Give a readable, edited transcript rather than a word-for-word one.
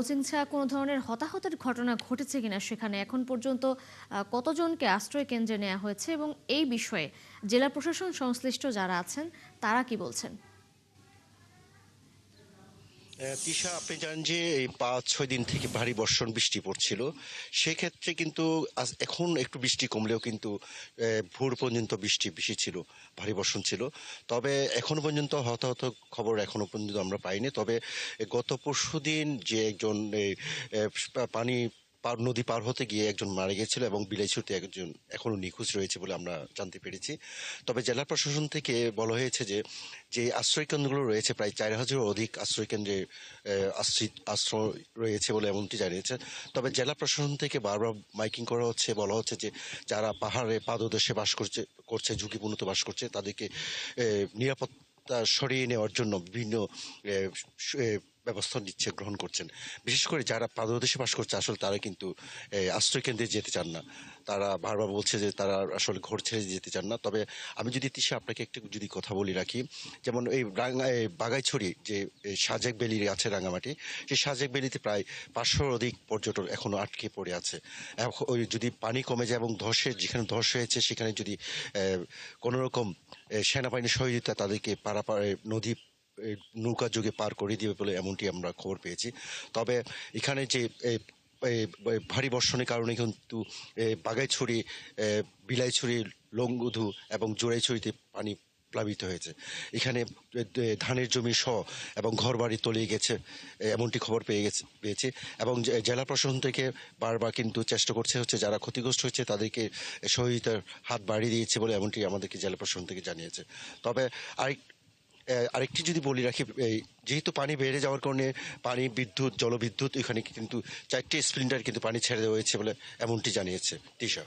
উচিংছা কোনো ধরনের হতাহতের ঘটনা ঘটেছে কিনা সেখানে এখন পর্যন্ত কতজনকে আশ্রয় কেন্দ্রে নেওয়া হয়েছে এবং এই বিষয়ে জেলা প্রশাসন সংশ্লিষ্ট যারা আছেন তারা কি বলছেন? তিশা, আপনি জানেন যে এই ৫-৬ দিন থেকে ভারী বর্ষণ বৃষ্টি পড়ছিল। সেক্ষেত্রে কিন্তু এখন একটু বৃষ্টি কমলেও কিন্তু ভোর পর্যন্ত বৃষ্টি বেশি ছিল, ভারী বর্ষণ ছিল। তবে এখনো পর্যন্ত হতাহত খবর এখনো পর্যন্ত আমরা পাইনি। তবে গত পরশুদিন যে একজন পানি নদী পার হতে গিয়ে একজন মারা গিয়েছিল এবং বিলাইছড়িতে একজন এখনো নিখোঁজ রয়েছে বলে আমরা জানতে পেরেছি। তবে জেলা প্রশাসন থেকে বলা হয়েছে যে যে আশ্রয় কেন্দ্রগুলো রয়েছে প্রায় ৪,০০০ অধিক আশ্রয় কেন্দ্রে আশ্রয় রয়েছে বলে এমনটি জানিয়েছে। তবে জেলা প্রশাসন থেকে বারবার মাইকিং করা হচ্ছে, বলা হচ্ছে যে যারা পাহাড়ে পাদদেশে বাস করছে করছে ঝুঁকিপূর্ণতে বাস করছে তাদেরকে নিরাপত্তা সরিয়ে নেওয়ার জন্য বিভিন্ন ব্যবস্থা নিচ্ছে, গ্রহণ করছেন। বিশেষ করে যারা পাদদেশে বাস করছে আসলে তারা কিন্তু আশ্রয় কেন্দ্রে যেতে চান না। তারা বারবার বলছে যে তারা আসলে ঘর ছেড়ে যেতে চান না। তবে আমি যদি তিশা আপনাকে একটু যদি কথা বলি রাখি, যেমন এই বাগাইছড়ি যে সাজেক বেলি আছে রাঙামাটি, সেই সাজেক বেলিতে প্রায় ৫০০-র অধিক পর্যটক এখনো আটকে পড়ে আছে। ওই যদি পানি কমে যায় এবং যেখানে ধস হয়েছে সেখানে যদি কোনো রকম সেনাবাহিনীর সহযোগিতা তাদেরকে পারাপারে নদী নৌকা যোগে পার করে দিবে বলে এমনটি আমরা খবর পেয়েছি। তবে এখানে যে ভারী বর্ষণের কারণে কিন্তু বাগাইছড়ি, বিলাইছড়ি, লংগুধু এবং জোড়াইছড়িতে পানি প্লাবিত হয়েছে। এখানে ধানের জমি সহ এবং ঘরবাড়ি তলিয়ে গেছে, এমনটি খবর পেয়েছি। এবং জেলা প্রশাসন থেকে বারবার কিন্তু চেষ্টা করছে হচ্ছে যারা ক্ষতিগ্রস্ত হয়েছে তাদেরকে সহযোগিতার হাত বাড়িয়ে দিয়েছে বলে এমনটি আমাদেরকে জেলা প্রশাসন থেকে জানিয়েছে। তবে আরেক আরেকটি যদি বলি রাখি, যেহেতু পানি বেড়ে যাওয়ার কারণে পানি, বিদ্যুৎ, জলবিদ্যুৎ এখানে কিন্তু ৪টি স্প্রিন্টার কিন্তু পানি ছেড়ে দেওয়া হয়েছে বলে এমনটি জানিয়েছে তিশা।